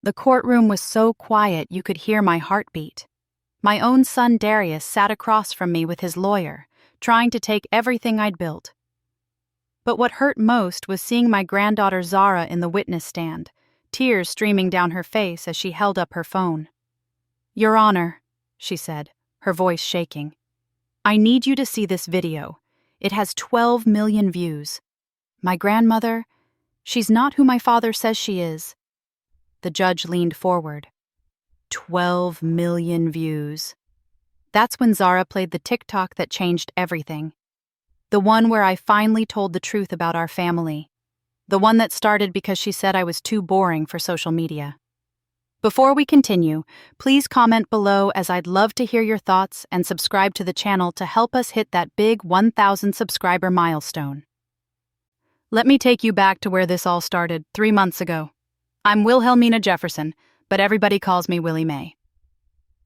The courtroom was so quiet you could hear my heartbeat. My own son Darius sat across from me with his lawyer, trying to take everything I'd built. But what hurt most was seeing my granddaughter Zara in the witness stand, tears streaming down her face as she held up her phone. "Your Honor," she said, her voice shaking, "I need you to see this video. It has 12 million views. My grandmother, she's not who my father says she is." The judge leaned forward. 12 million views. That's when Zara played the TikTok that changed everything. The one where I finally told the truth about our family. The one that started because she said I was too boring for social media. Before we continue, please comment below as I'd love to hear your thoughts and subscribe to the channel to help us hit that big 1,000 subscriber milestone. Let me take you back to where this all started 3 months ago. I'm Wilhelmina Jefferson, but everybody calls me Willie Mae.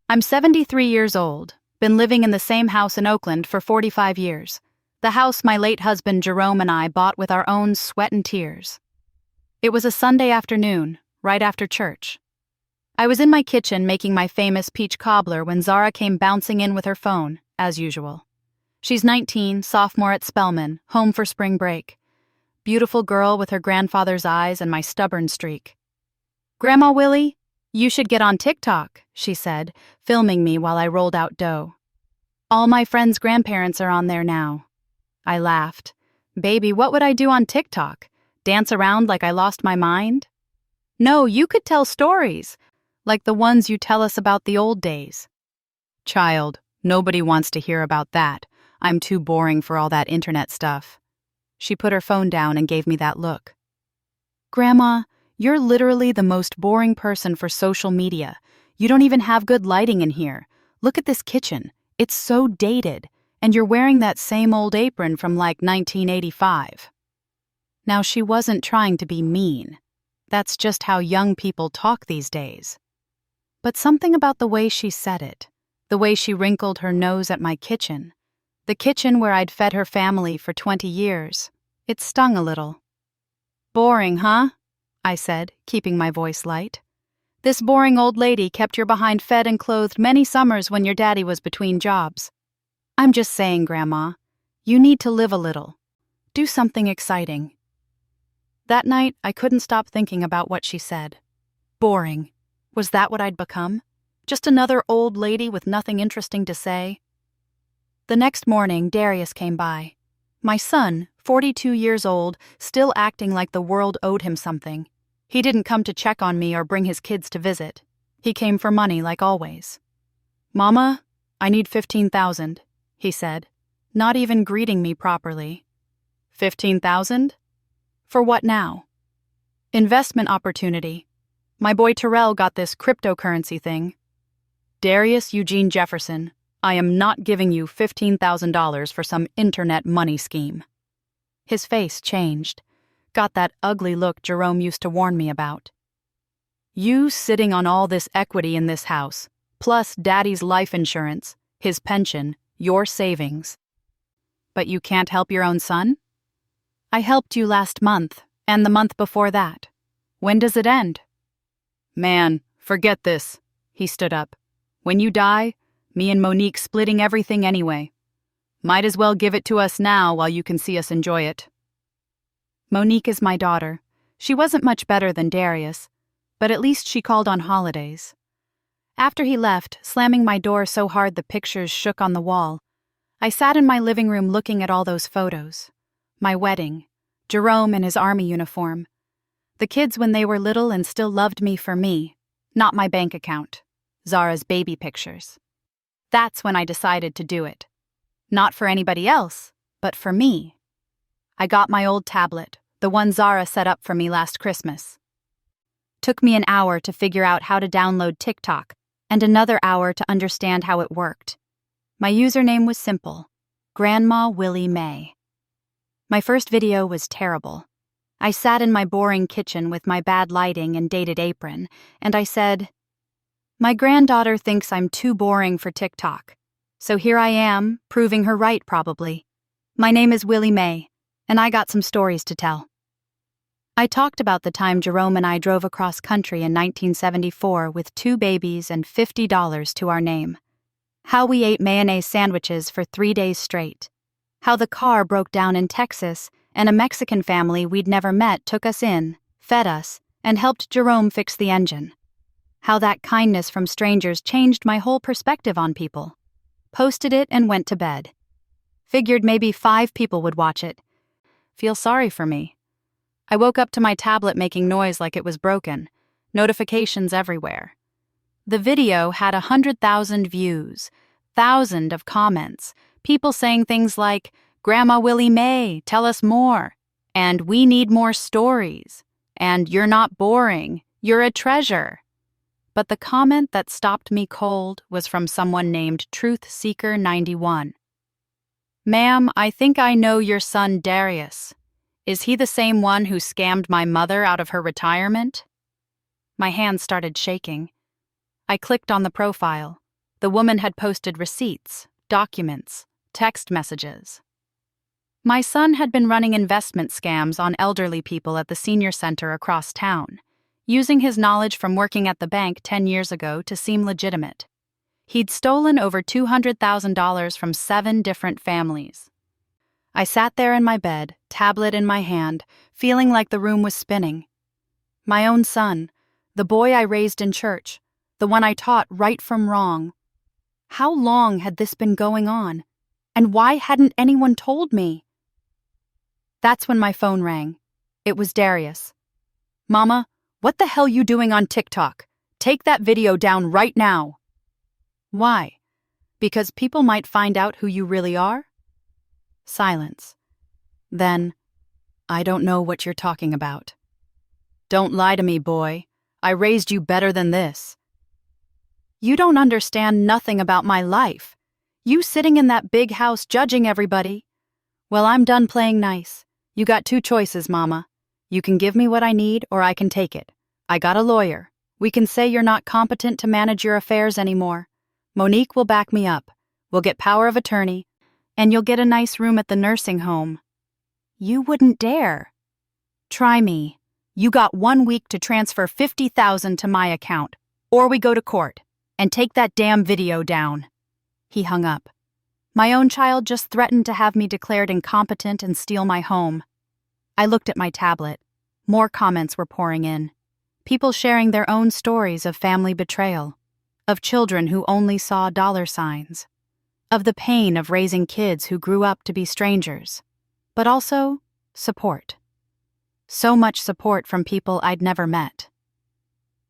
I'm 73 years old, been living in the same house in Oakland for 45 years. The house my late husband Jerome and I bought with our own sweat and tears. It was a Sunday afternoon, right after church. I was in my kitchen making my famous peach cobbler when Zara came bouncing in with her phone, as usual. She's 19, sophomore at Spelman, home for spring break. Beautiful girl with her grandfather's eyes and my stubborn streak. "Grandma Willie, you should get on TikTok," she said, filming me while I rolled out dough. "All my friends' grandparents are on there now." I laughed. "Baby, what would I do on TikTok? Dance around like I lost my mind?" "No, you could tell stories, like the ones you tell us about the old days." "Child, nobody wants to hear about that. I'm too boring for all that internet stuff." She put her phone down and gave me that look. "Grandma, you're literally the most boring person for social media. You don't even have good lighting in here. Look at this kitchen. It's so dated. And you're wearing that same old apron from like 1985. Now, she wasn't trying to be mean. That's just how young people talk these days. But something about the way she said it, the way she wrinkled her nose at my kitchen, the kitchen where I'd fed her family for 20 years, it stung a little. "Boring, huh?" I said, keeping my voice light. "This boring old lady kept your behind fed and clothed many summers when your daddy was between jobs." "I'm just saying, Grandma, you need to live a little. Do something exciting." That night, I couldn't stop thinking about what she said. Boring. Was that what I'd become? Just another old lady with nothing interesting to say? The next morning, Darius came by. My son, 42 years old, still acting like the world owed him something. He didn't come to check on me or bring his kids to visit. He came for money like always. "Mama, I need 15,000, he said, not even greeting me properly. 15,000? For what now? Investment opportunity. My boy Terrell got this cryptocurrency thing. Darius Eugene Jefferson, I am not giving you $15,000 for some internet money scheme. His face changed. Got that ugly look Jerome used to warn me about. You sitting on all this equity in this house, plus Daddy's life insurance, his pension, your savings. But you can't help your own son? I helped you last month, and the month before that. When does it end? Man, forget this. He stood up. When you die, me and Monique splitting everything anyway. Might as well give it to us now while you can see us enjoy it. Monique is my daughter. She wasn't much better than Darius, but at least she called on holidays. After he left, slamming my door so hard the pictures shook on the wall, I sat in my living room looking at all those photos. My wedding, Jerome in his army uniform, the kids when they were little and still loved me for me, not my bank account, Zara's baby pictures. That's when I decided to do it. Not for anybody else, but for me. I got my old tablet, the one Zara set up for me last Christmas. Took me an hour to figure out how to download TikTok, and another hour to understand how it worked. My username was simple, Grandma Willie Mae. My first video was terrible. I sat in my boring kitchen with my bad lighting and dated apron, and I said, "My granddaughter thinks I'm too boring for TikTok. So here I am, proving her right probably. My name is Willie Mae, and I got some stories to tell." I talked about the time Jerome and I drove across country in 1974 with 2 babies and $50 to our name. How we ate mayonnaise sandwiches for 3 days straight. How the car broke down in Texas and a Mexican family we'd never met took us in, fed us, and helped Jerome fix the engine. How that kindness from strangers changed my whole perspective on people. Posted it and went to bed. Figured maybe 5 people would watch it. Feel sorry for me. I woke up to my tablet making noise like it was broken. Notifications everywhere. The video had 100,000 views, thousands of comments, people saying things like, "Grandma Willie Mae, tell us more," and "We need more stories," and "You're not boring, you're a treasure." But the comment that stopped me cold was from someone named Truth Seeker 91. "Ma'am, I think I know your son Darius. Is he the same one who scammed my mother out of her retirement?" My hands started shaking. I clicked on the profile. The woman had posted receipts, documents, text messages. My son had been running investment scams on elderly people at the senior center across town, using his knowledge from working at the bank 10 years ago to seem legitimate. He'd stolen over $200,000 from 7 different families. I sat there in my bed, tablet in my hand, feeling like the room was spinning. My own son, the boy I raised in church, the one I taught right from wrong. How long had this been going on? And why hadn't anyone told me? That's when my phone rang. It was Darius. "Mama, what the hell you doing on TikTok? Take that video down right now." "Why? Because people might find out who you really are?" Silence. Then, "I don't know what you're talking about." "Don't lie to me, boy. I raised you better than this." "You don't understand nothing about my life. You sitting in that big house judging everybody." "Well, I'm done playing nice. You got 2 choices, Mama. You can give me what I need or I can take it. I got a lawyer. We can say you're not competent to manage your affairs anymore. Monique will back me up. We'll get power of attorney, and you'll get a nice room at the nursing home." "You wouldn't dare." "Try me. You got 1 week to transfer $50,000 to my account, or we go to court. And take that damn video down." He hung up. My own child just threatened to have me declared incompetent and steal my home. I looked at my tablet. More comments were pouring in. People sharing their own stories of family betrayal, of children who only saw dollar signs, of the pain of raising kids who grew up to be strangers, but also support. So much support from people I'd never met.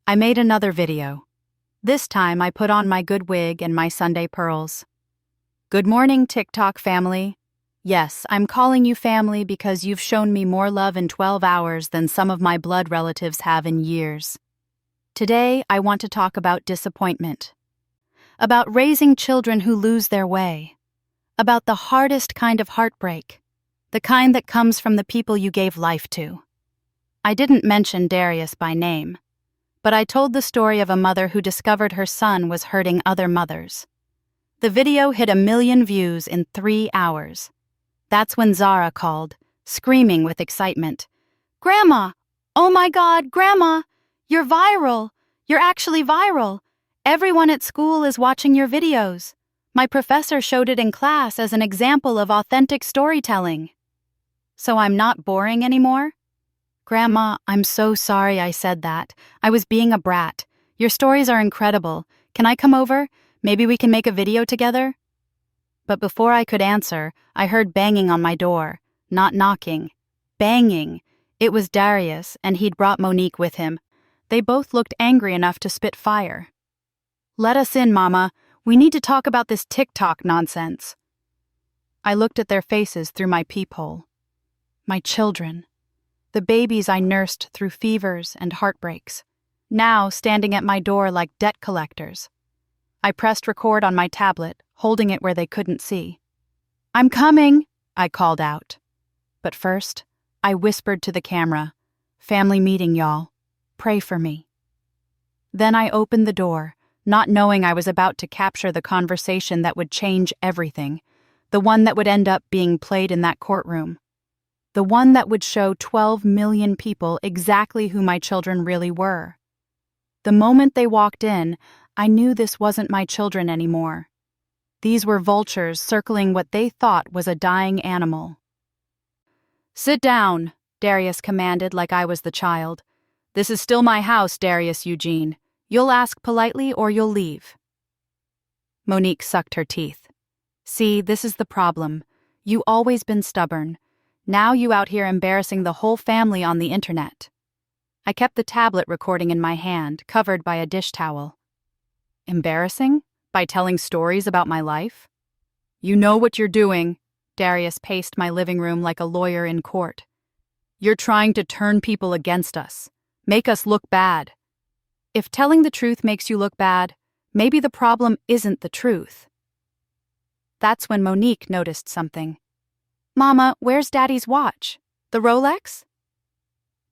I made another video. This time I put on my good wig and my Sunday pearls. "Good morning, TikTok family. Yes, I'm calling you family because you've shown me more love in 12 hours than some of my blood relatives have in years. Today, I want to talk about disappointment. About raising children who lose their way. About the hardest kind of heartbreak. The kind that comes from the people you gave life to." I didn't mention Darius by name, but I told the story of a mother who discovered her son was hurting other mothers. The video hit 1 million views in 3 hours. That's when Zara called, screaming with excitement. "Grandma! Oh my God, Grandma! You're viral! You're actually viral! Everyone at school is watching your videos. My professor showed it in class as an example of authentic storytelling." "So I'm not boring anymore?" "Grandma, I'm so sorry I said that. I was being a brat. Your stories are incredible. Can I come over? Maybe we can make a video together?" But before I could answer, I heard banging on my door. Not knocking. Banging. It was Darius, and he'd brought Monique with him. They both looked angry enough to spit fire. "Let us in, Mama. We need to talk about this TikTok nonsense." I looked at their faces through my peephole. My children. The babies I nursed through fevers and heartbreaks, now standing at my door like debt collectors. I pressed record on my tablet, holding it where they couldn't see. "I'm coming," I called out. But first, I whispered to the camera, "Family meeting, y'all. Pray for me." Then I opened the door, not knowing I was about to capture the conversation that would change everything, the one that would end up being played in that courtroom. The one that would show 12 million people exactly who my children really were. The moment they walked in, I knew this wasn't my children anymore. These were vultures circling what they thought was a dying animal. "Sit down," Darius commanded like I was the child. "This is still my house, Darius Eugene. You'll ask politely or you'll leave." Monique sucked her teeth. "See, this is the problem. You always been stubborn. Now you out here embarrassing the whole family on the internet." I kept the tablet recording in my hand, covered by a dish towel. "Embarrassing? By telling stories about my life?" "You know what you're doing," Darius paced my living room like a lawyer in court. "You're trying to turn people against us, make us look bad. If telling the truth makes you look bad, maybe the problem isn't the truth." That's when Monique noticed something. "Mama, where's Daddy's watch? The Rolex?"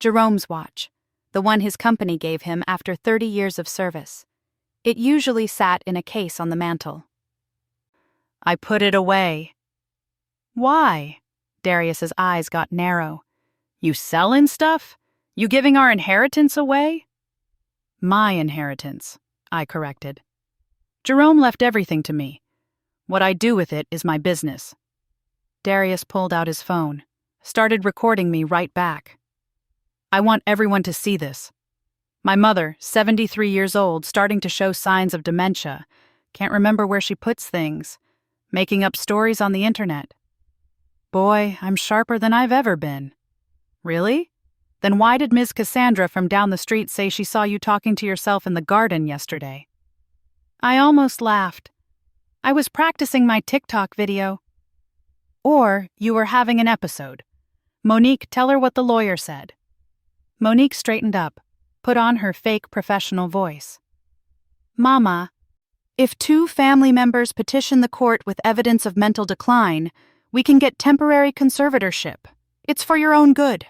Jerome's watch, the one his company gave him after 30 years of service. It usually sat in a case on the mantel. "I put it away." "Why?" Darius's eyes got narrow. "You sellin' stuff? You giving our inheritance away?" "My inheritance," I corrected. "Jerome left everything to me. What I do with it is my business." Darius pulled out his phone, started recording me right back. "I want everyone to see this. My mother, 73 years old, starting to show signs of dementia, can't remember where she puts things, making up stories on the internet. Boy, I'm sharper than I've ever been." "Really? Then why did Ms. Cassandra from down the street say she saw you talking to yourself in the garden yesterday?" I almost laughed. "I was practicing my TikTok video." "Or you were having an episode. Monique, tell her what the lawyer said." Monique straightened up, put on her fake professional voice. "Mama, if 2 family members petition the court with evidence of mental decline, we can get temporary conservatorship. It's for your own good."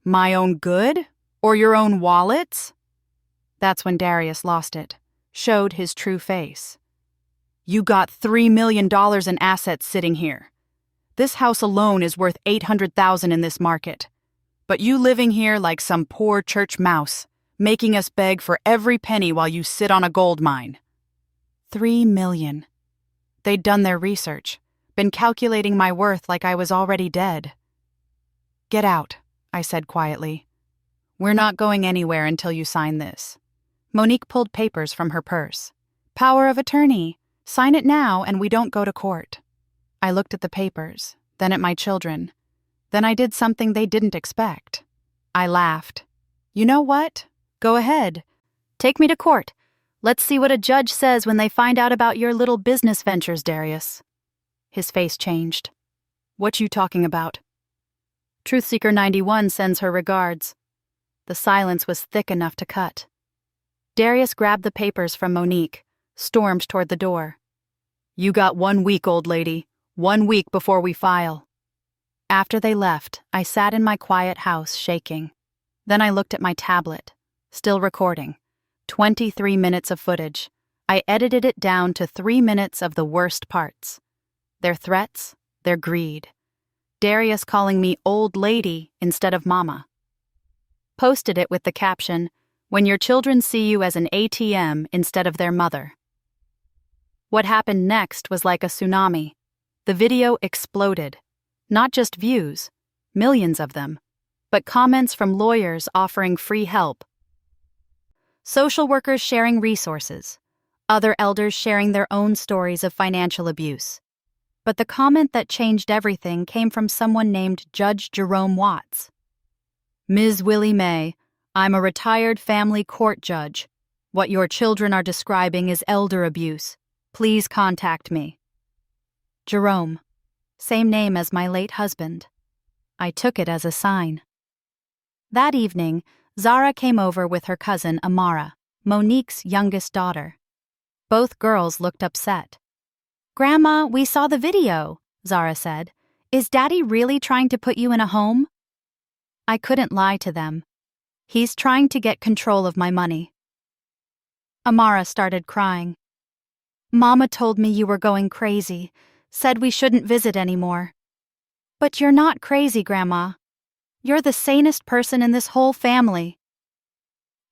"My own good? Or your own wallets?" That's when Darius lost it, showed his true face. "You got $3 million in assets sitting here. This house alone is worth $800,000 in this market. But you living here like some poor church mouse, making us beg for every penny while you sit on a gold mine." $3 million. They'd done their research, been calculating my worth like I was already dead. "Get out," I said quietly. "We're not going anywhere until you sign this." Monique pulled papers from her purse. "Power of attorney. Sign it now and we don't go to court." I looked at the papers, then at my children. Then I did something they didn't expect. I laughed. "You know what? Go ahead. Take me to court. Let's see what a judge says when they find out about your little business ventures, Darius." His face changed. "What you talking about?" "Truthseeker 91 sends her regards." The silence was thick enough to cut. Darius grabbed the papers from Monique, stormed toward the door. "You got 1 week, old lady. 1 week before we file." After they left, I sat in my quiet house shaking. Then I looked at my tablet, still recording. 23 minutes of footage. I edited it down to 3 minutes of the worst parts. Their threats, their greed. Darius calling me old lady instead of mama. Posted it with the caption, "When your children see you as an ATM instead of their mother." What happened next was like a tsunami. The video exploded. Not just views, millions of them, but comments from lawyers offering free help. Social workers sharing resources. Other elders sharing their own stories of financial abuse. But the comment that changed everything came from someone named Judge Jerome Watts. "Ms. Willie Mae, I'm a retired family court judge. What your children are describing is elder abuse. Please contact me." Jerome. Same name as my late husband. I took it as a sign. That evening, Zara came over with her cousin Amara, Monique's youngest daughter. Both girls looked upset. "Grandma, we saw the video," Zara said. "Is Daddy really trying to put you in a home?" I couldn't lie to them. "He's trying to get control of my money." Amara started crying. "Mama told me you were going crazy, said we shouldn't visit anymore." But you're not crazy, Grandma. You're the sanest person in this whole family.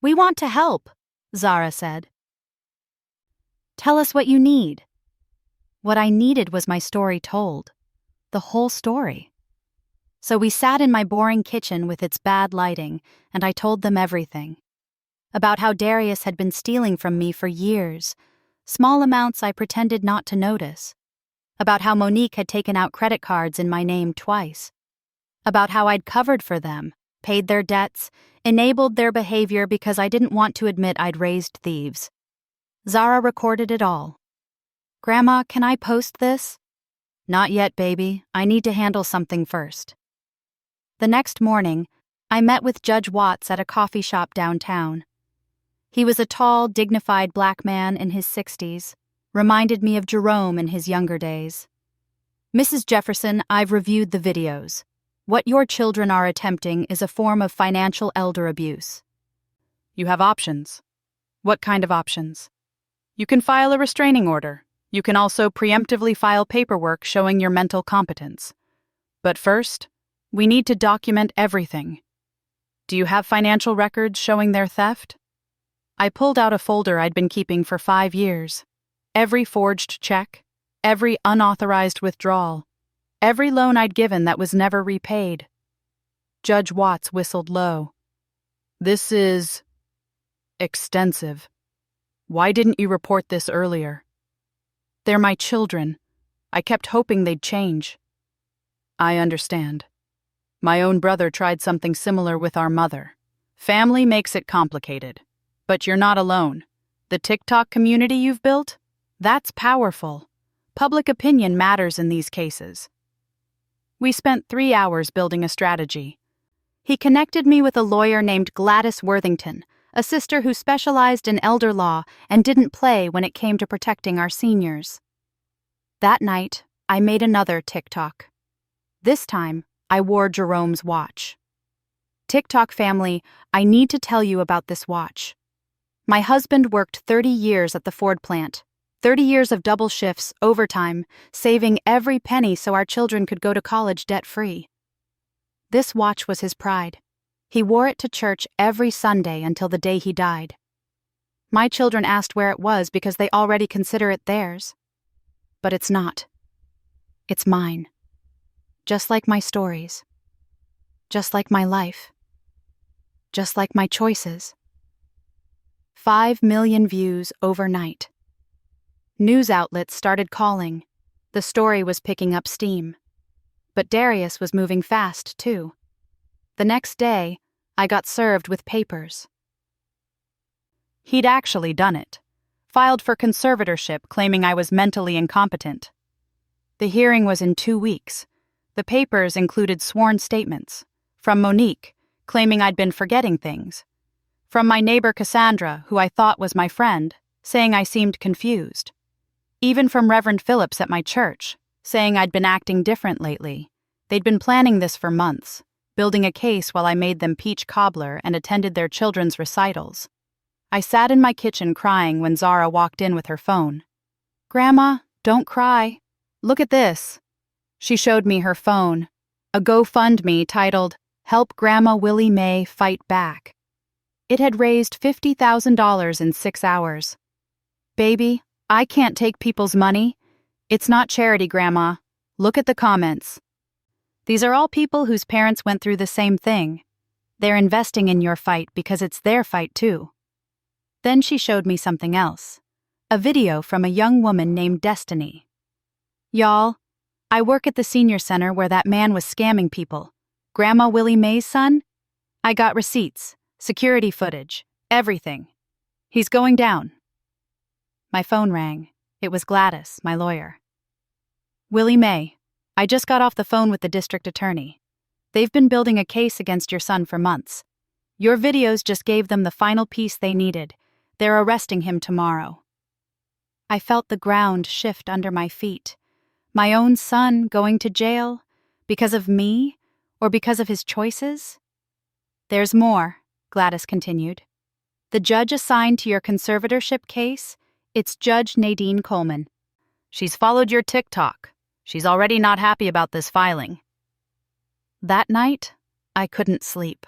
We want to help, Zara said. Tell us what you need. What I needed was my story told. The whole story. So we sat in my boring kitchen with its bad lighting, and I told them everything. About how Darius had been stealing from me for years, small amounts I pretended not to notice. About how Monique had taken out credit cards in my name twice. About how I'd covered for them, paid their debts, enabled their behavior because I didn't want to admit I'd raised thieves. Zara recorded it all. Grandma, can I post this? Not yet, baby. I need to handle something first. The next morning, I met with Judge Watts at a coffee shop downtown. He was a tall, dignified black man in his 60s, reminded me of Jerome in his younger days. Mrs. Jefferson, I've reviewed the videos. What your children are attempting is a form of financial elder abuse. You have options. What kind of options? You can file a restraining order. You can also preemptively file paperwork showing your mental competence. But first, we need to document everything. Do you have financial records showing their theft? I pulled out a folder I'd been keeping for 5 years. Every forged check, every unauthorized withdrawal, every loan I'd given that was never repaid. Judge Watts whistled low. This is extensive. Why didn't you report this earlier? They're my children. I kept hoping they'd change. I understand. My own brother tried something similar with our mother. Family makes it complicated. But you're not alone. The TikTok community you've built? That's powerful. Public opinion matters in these cases. We spent 3 hours building a strategy. He connected me with a lawyer named Gladys Worthington, a sister who specialized in elder law and didn't play when it came to protecting our seniors. That night, I made another TikTok. This time, I wore Jerome's watch. TikTok family, I need to tell you about this watch. My husband worked 30 years at the Ford plant, 30 years of double shifts, overtime, saving every penny so our children could go to college debt-free. This watch was his pride. He wore it to church every Sunday until the day he died. My children asked where it was because they already consider it theirs. But it's not. It's mine. Just like my stories. Just like my life. Just like my choices. 5 million views overnight. News outlets started calling. The story was picking up steam. But Darius was moving fast, too. The next day, I got served with papers. He'd actually done it. Filed for conservatorship claiming I was mentally incompetent. The hearing was in 2 weeks. The papers included sworn statements. From Monique, claiming I'd been forgetting things. From my neighbor Cassandra, who I thought was my friend, saying I seemed confused. Even from Reverend Phillips at my church, saying I'd been acting different lately. They'd been planning this for months, building a case while I made them peach cobbler and attended their children's recitals. I sat in my kitchen crying when Zara walked in with her phone. Grandma, don't cry. Look at this. She showed me her phone, a GoFundMe titled, Help Grandma Willie Mae Fight Back. It had raised $50,000 in 6 hours. Baby, I can't take people's money. It's not charity, Grandma. Look at the comments. These are all people whose parents went through the same thing. They're investing in your fight because it's their fight too. Then she showed me something else. A video from a young woman named Destiny. Y'all, I work at the senior center where that man was scamming people. Grandma Willie Mae's son? I got receipts, security footage, everything. He's going down. My phone rang. It was Gladys, my lawyer. Willie Mae, I just got off the phone with the district attorney. They've been building a case against your son for months. Your videos just gave them the final piece they needed. They're arresting him tomorrow. I felt the ground shift under my feet. My own son going to jail? Because of me? Or because of his choices? There's more, Gladys continued. The judge assigned to your conservatorship case, it's Judge Nadine Coleman. She's followed your TikTok. She's already not happy about this filing. That night, I couldn't sleep.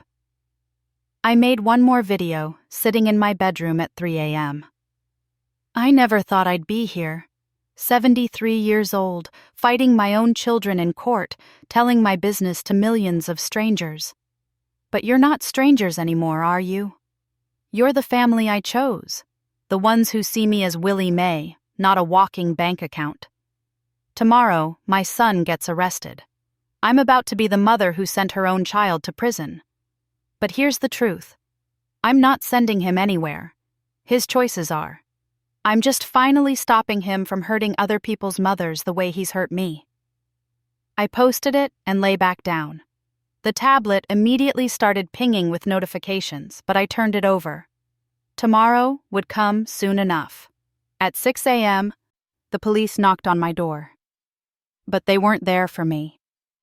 I made one more video, sitting in my bedroom at 3 a.m. I never thought I'd be here. 73 years old, fighting my own children in court, telling my business to millions of strangers. But you're not strangers anymore, are you? You're the family I chose, the ones who see me as Willie Mae, not a walking bank account. Tomorrow, my son gets arrested. I'm about to be the mother who sent her own child to prison. But here's the truth. I'm not sending him anywhere. His choices are. I'm just finally stopping him from hurting other people's mothers the way he's hurt me. I posted it and lay back down. The tablet immediately started pinging with notifications, but I turned it over. Tomorrow would come soon enough. At 6 a.m., the police knocked on my door. But they weren't there for me.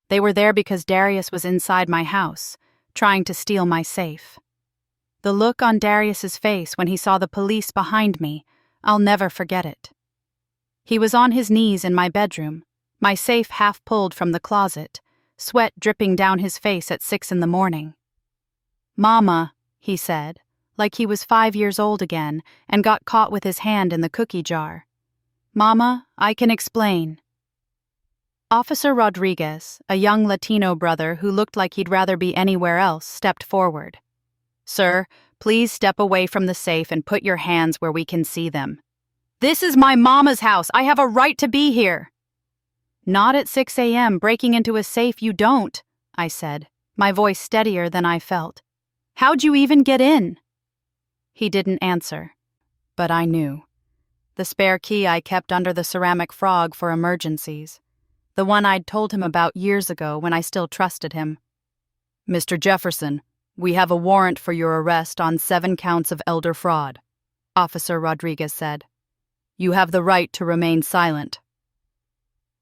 They were there because Darius was inside my house, trying to steal my safe. The look on Darius's face when he saw the police behind me, I'll never forget it. He was on his knees in my bedroom, my safe half pulled from the closet, sweat dripping down his face at 6 a.m. "Mama," he said, like he was 5 years old again and got caught with his hand in the cookie jar. "Mama, I can explain." Officer Rodriguez, a young Latino brother who looked like he'd rather be anywhere else, stepped forward. "Sir, please step away from the safe and put your hands where we can see them." "This is my mama's house. I have a right to be here." "Not at 6 a.m. breaking into a safe, you don't," I said, my voice steadier than I felt. "How'd you even get in?" He didn't answer, but I knew. The spare key I kept under the ceramic frog for emergencies. The one I'd told him about years ago when I still trusted him. "Mr. Jefferson, we have a warrant for your arrest on 7 counts of elder fraud," Officer Rodriguez said. "You have the right to remain silent."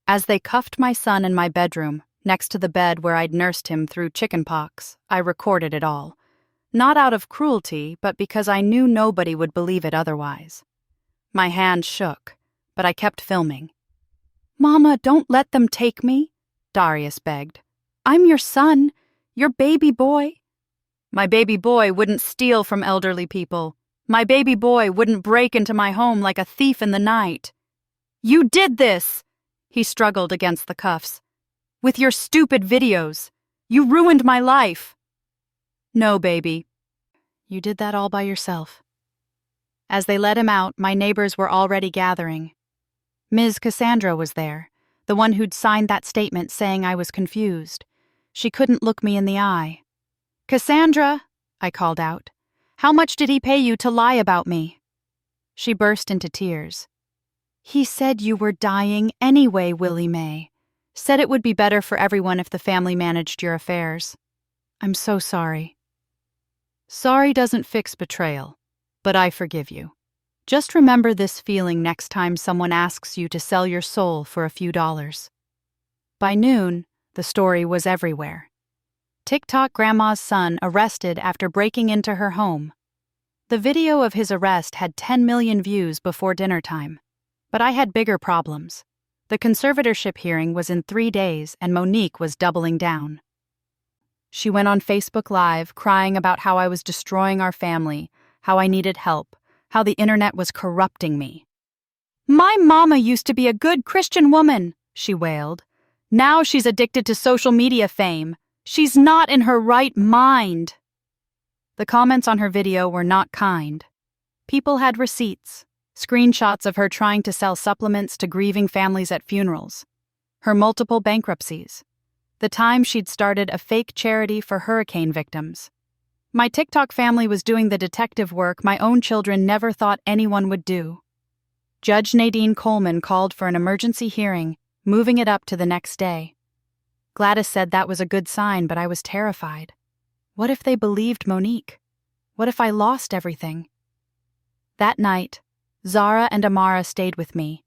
As they cuffed my son in my bedroom, next to the bed where I'd nursed him through chickenpox, I recorded it all. Not out of cruelty, but because I knew nobody would believe it otherwise. My hand shook, but I kept filming. "Mama, don't let them take me," Darius begged. "I'm your son, your baby boy." "My baby boy wouldn't steal from elderly people. My baby boy wouldn't break into my home like a thief in the night." "You did this!" He struggled against the cuffs. "With your stupid videos. You ruined my life." "No, baby. You did that all by yourself." As they let him out, my neighbors were already gathering. Ms. Cassandra was there, the one who'd signed that statement saying I was confused. She couldn't look me in the eye. "Cassandra," I called out, "how much did he pay you to lie about me?" She burst into tears. "He said you were dying anyway, Willie Mae. Said it would be better for everyone if the family managed your affairs. I'm so sorry." "Sorry doesn't fix betrayal, but I forgive you. Just remember this feeling next time someone asks you to sell your soul for a few dollars." By noon, the story was everywhere. TikTok grandma's son arrested after breaking into her home. The video of his arrest had 10 million views before dinner time. But I had bigger problems. The conservatorship hearing was in 3 days, and Monique was doubling down. She went on Facebook Live crying about how I was destroying our family, how I needed help, how the internet was corrupting me. "My mama used to be a good Christian woman," she wailed. "Now she's addicted to social media fame. She's not in her right mind." The comments on her video were not kind. People had receipts, screenshots of her trying to sell supplements to grieving families at funerals, her multiple bankruptcies, the time she'd started a fake charity for hurricane victims. My TikTok family was doing the detective work my own children never thought anyone would do. Judge Nadine Coleman called for an emergency hearing, moving it up to the next day. Gladys said that was a good sign, but I was terrified. What if they believed Monique? What if I lost everything? That night, Zara and Amara stayed with me.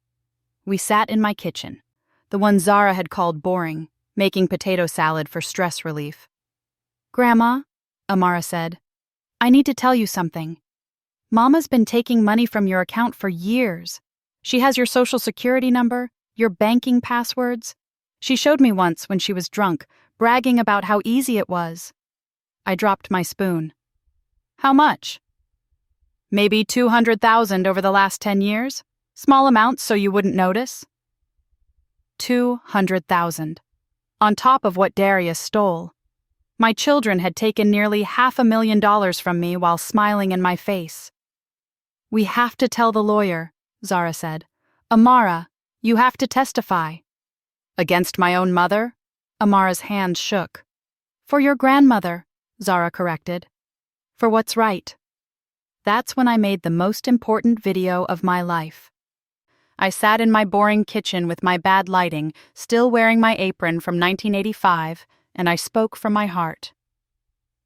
We sat in my kitchen, the one Zara had called boring, making potato salad for stress relief. "Grandma," Amara said, "I need to tell you something. Mama's been taking money from your account for years. She has your social security number, your banking passwords. She showed me once when she was drunk, bragging about how easy it was. I dropped my spoon. How much? Maybe 200,000 over the last 10 years? Small amounts so you wouldn't notice? 200,000. On top of what Darius stole. My children had taken nearly $500,000 from me while smiling in my face. We have to tell the lawyer, Zara said. Amara, you have to testify. Against my own mother? Amara's hands shook. For your grandmother, Zara corrected. For what's right. That's when I made the most important video of my life. I sat in my boring kitchen with my bad lighting, still wearing my apron from 1985, and I spoke from my heart.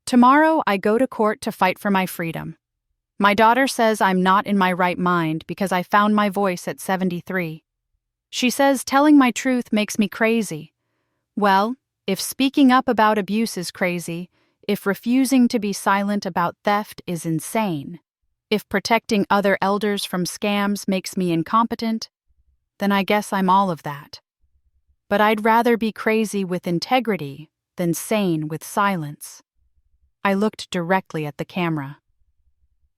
Tomorrow I go to court to fight for my freedom. My daughter says I'm not in my right mind because I found my voice at 73. She says telling my truth makes me crazy. Well, if speaking up about abuse is crazy, if refusing to be silent about theft is insane, if protecting other elders from scams makes me incompetent, then I guess I'm all of that. But I'd rather be crazy with integrity than sane with silence. I looked directly at the camera.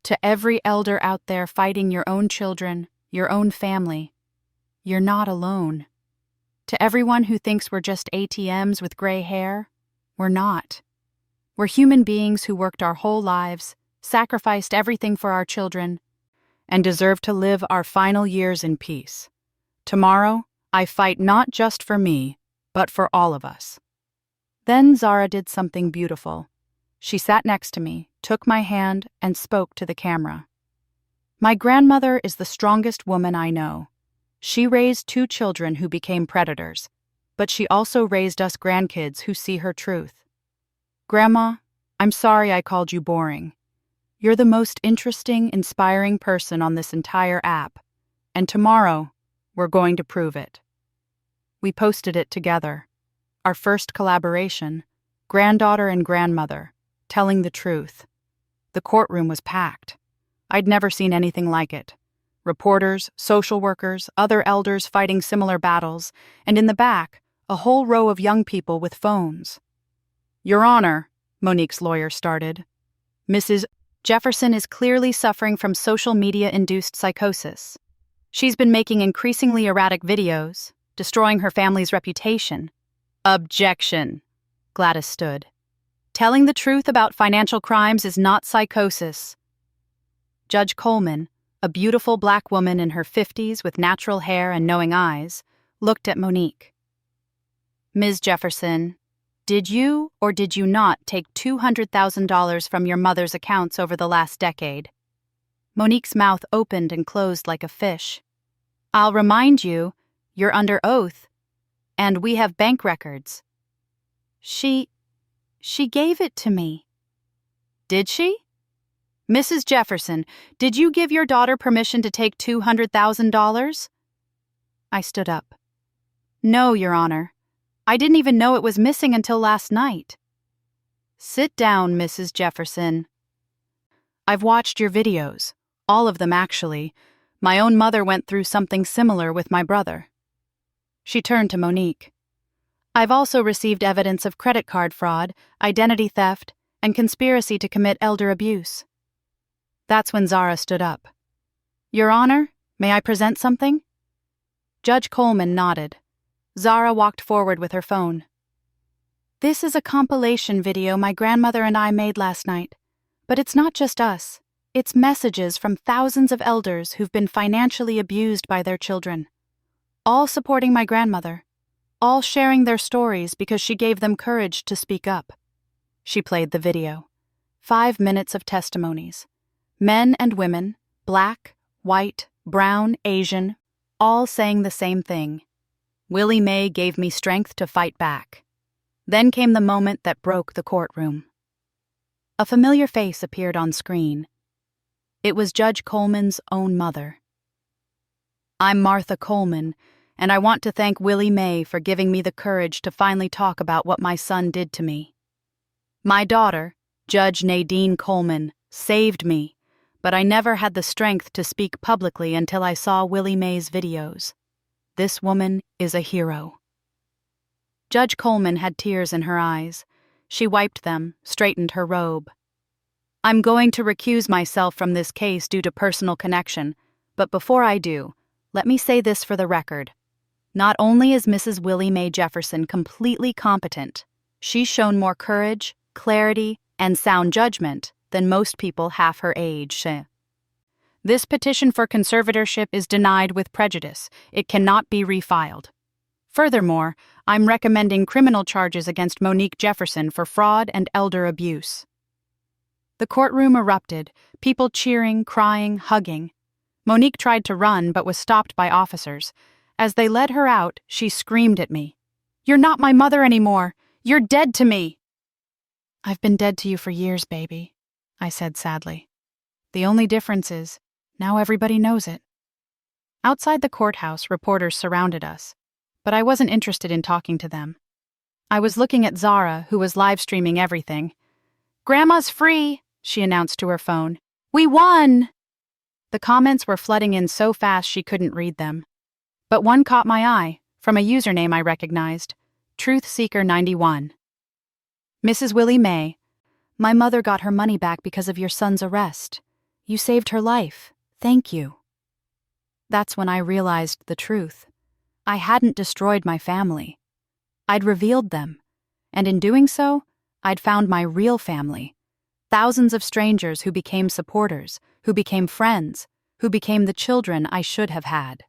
To every elder out there fighting your own children, your own family, you're not alone. To everyone who thinks we're just ATMs with gray hair, we're not. We're human beings who worked our whole lives, sacrificed everything for our children, and deserve to live our final years in peace. Tomorrow, I fight not just for me, but for all of us. Then Zara did something beautiful. She sat next to me, took my hand, and spoke to the camera. My grandmother is the strongest woman I know. She raised 2 children who became predators, but she also raised us grandkids who see her truth. Grandma, I'm sorry I called you boring. You're the most interesting, inspiring person on this entire app, and tomorrow, we're going to prove it. We posted it together. Our first collaboration, granddaughter and grandmother, telling the truth. The courtroom was packed. I'd never seen anything like it. Reporters, social workers, other elders fighting similar battles, and in the back, a whole row of young people with phones. Your Honor, Monique's lawyer started. Mrs. Jefferson is clearly suffering from social media-induced psychosis. She's been making increasingly erratic videos, destroying her family's reputation. Objection, Gladys stood. Telling the truth about financial crimes is not psychosis. Judge Coleman, a beautiful black woman in her 50s with natural hair and knowing eyes, looked at Monique. Ms. Jefferson, did you or did you not take $200,000 from your mother's accounts over the last decade? Monique's mouth opened and closed like a fish. I'll remind you, you're under oath, and we have bank records. She gave it to me. Did she? Mrs. Jefferson, did you give your daughter permission to take $200,000? I stood up. No, Your Honor. I didn't even know it was missing until last night. Sit down, Mrs. Jefferson. I've watched your videos, all of them actually. My own mother went through something similar with my brother. She turned to Monique. I've also received evidence of credit card fraud, identity theft, and conspiracy to commit elder abuse. That's when Zara stood up. Your Honor, may I present something? Judge Coleman nodded. Zara walked forward with her phone. This is a compilation video my grandmother and I made last night. But it's not just us. It's messages from thousands of elders who've been financially abused by their children. All supporting my grandmother. All sharing their stories because she gave them courage to speak up. She played the video. 5 minutes of testimonies. Men and women, black, white, brown, Asian, all saying the same thing. Willie Mae gave me strength to fight back. Then came the moment that broke the courtroom. A familiar face appeared on screen. It was Judge Coleman's own mother. I'm Martha Coleman, and I want to thank Willie Mae for giving me the courage to finally talk about what my son did to me. My daughter, Judge Nadine Coleman, saved me, but I never had the strength to speak publicly until I saw Willie Mae's videos. This woman is a hero. Judge Coleman had tears in her eyes. She wiped them, straightened her robe. I'm going to recuse myself from this case due to personal connection, but before I do, let me say this for the record. Not only is Mrs. Willie Mae Jefferson completely competent, she's shown more courage, clarity, and sound judgment than most people half her age. This petition for conservatorship is denied with prejudice. It cannot be refiled. Furthermore, I'm recommending criminal charges against Monique Jefferson for fraud and elder abuse. The courtroom erupted, people cheering, crying, hugging. Monique tried to run but was stopped by officers. As they led her out, she screamed at me. "You're not my mother anymore. You're dead to me." "I've been dead to you for years, baby," I said sadly. "The only difference is, now everybody knows it." Outside the courthouse, reporters surrounded us, but I wasn't interested in talking to them. I was looking at Zara, who was live streaming everything. "Grandma's free," she announced to her phone. "We won!" The comments were flooding in so fast she couldn't read them. But one caught my eye, from a username I recognized, TruthSeeker91. "Mrs. Willie Mae, my mother got her money back because of your son's arrest. You saved her life. Thank you." That's when I realized the truth. I hadn't destroyed my family. I'd revealed them, and in doing so, I'd found my real family. Thousands of strangers who became supporters, who became friends, who became the children I should have had.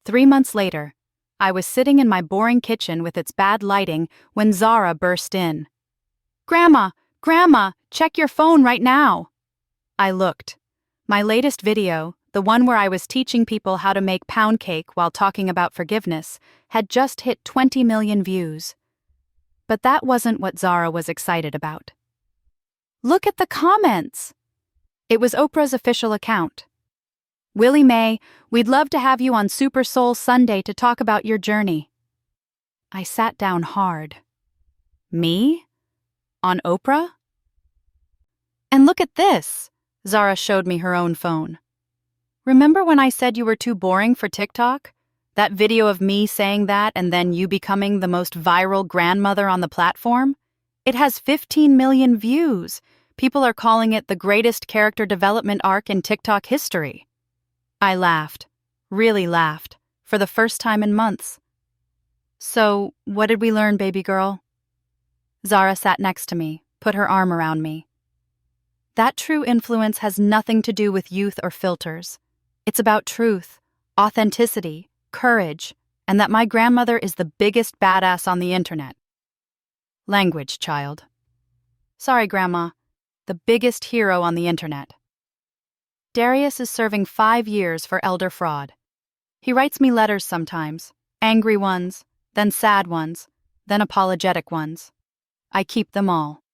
3 months later, I was sitting in my boring kitchen with its bad lighting when Zara burst in. Grandma, check your phone right now." I looked. My latest video, the one where I was teaching people how to make pound cake while talking about forgiveness, had just hit 20 million views. But that wasn't what Zara was excited about. "Look at the comments!" It was Oprah's official account. "Willie Mae, we'd love to have you on Super Soul Sunday to talk about your journey." I sat down hard. Me? On Oprah? "And look at this," Zara showed me her own phone. "Remember when I said you were too boring for TikTok? That video of me saying that and then you becoming the most viral grandmother on the platform? It has 15 million views. People are calling it the greatest character development arc in TikTok history." I laughed, really laughed, for the first time in months. "So, what did we learn, baby girl?" Zara sat next to me, put her arm around me. "That true influence has nothing to do with youth or filters. It's about truth, authenticity, courage, and that my grandmother is the biggest badass on the internet." Language, child. Sorry, Grandma. The biggest hero on the internet. Darius is serving 5 years for elder fraud. He writes me letters sometimes, angry ones, then sad ones, then apologetic ones. I keep them all.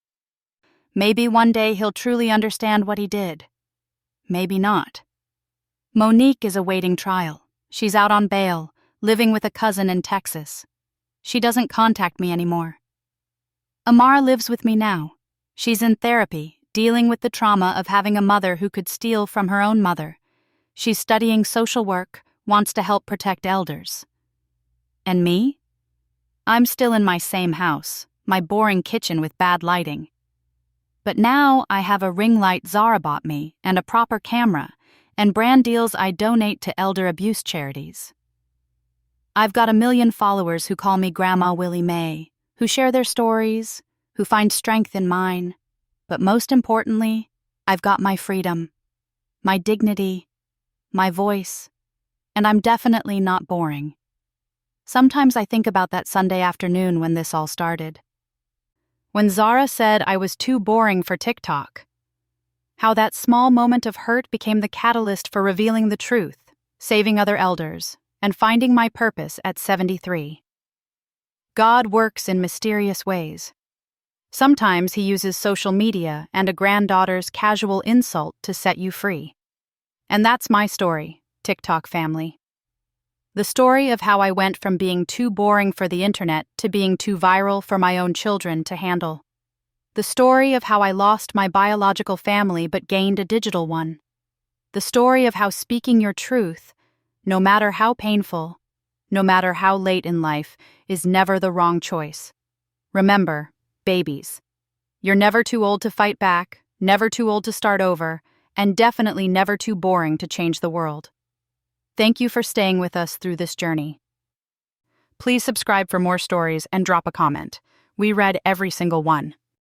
Maybe one day he'll truly understand what he did. Maybe not. Monique is awaiting trial. She's out on bail, living with a cousin in Texas. She doesn't contact me anymore. Amara lives with me now. She's in therapy, dealing with the trauma of having a mother who could steal from her own mother. She's studying social work, wants to help protect elders. And me? I'm still in my same house, my boring kitchen with bad lighting. But now I have a ring light Zara bought me and a proper camera, and brand deals I donate to elder abuse charities. I've got 1 million followers who call me Grandma Willie Mae, who share their stories, who find strength in mine. But most importantly, I've got my freedom, my dignity, my voice, and I'm definitely not boring. Sometimes I think about that Sunday afternoon when this all started. When Zara said I was too boring for TikTok. How that small moment of hurt became the catalyst for revealing the truth, saving other elders, and finding my purpose at 73. God works in mysterious ways. Sometimes he uses social media and a granddaughter's casual insult to set you free. And that's my story, TikTok family. The story of how I went from being too boring for the internet to being too viral for my own children to handle. The story of how I lost my biological family but gained a digital one. The story of how speaking your truth, no matter how painful, no matter how late in life, is never the wrong choice. Remember, babies. You're never too old to fight back, never too old to start over, and definitely never too boring to change the world. Thank you for staying with us through this journey. Please subscribe for more stories and drop a comment. We read every single one.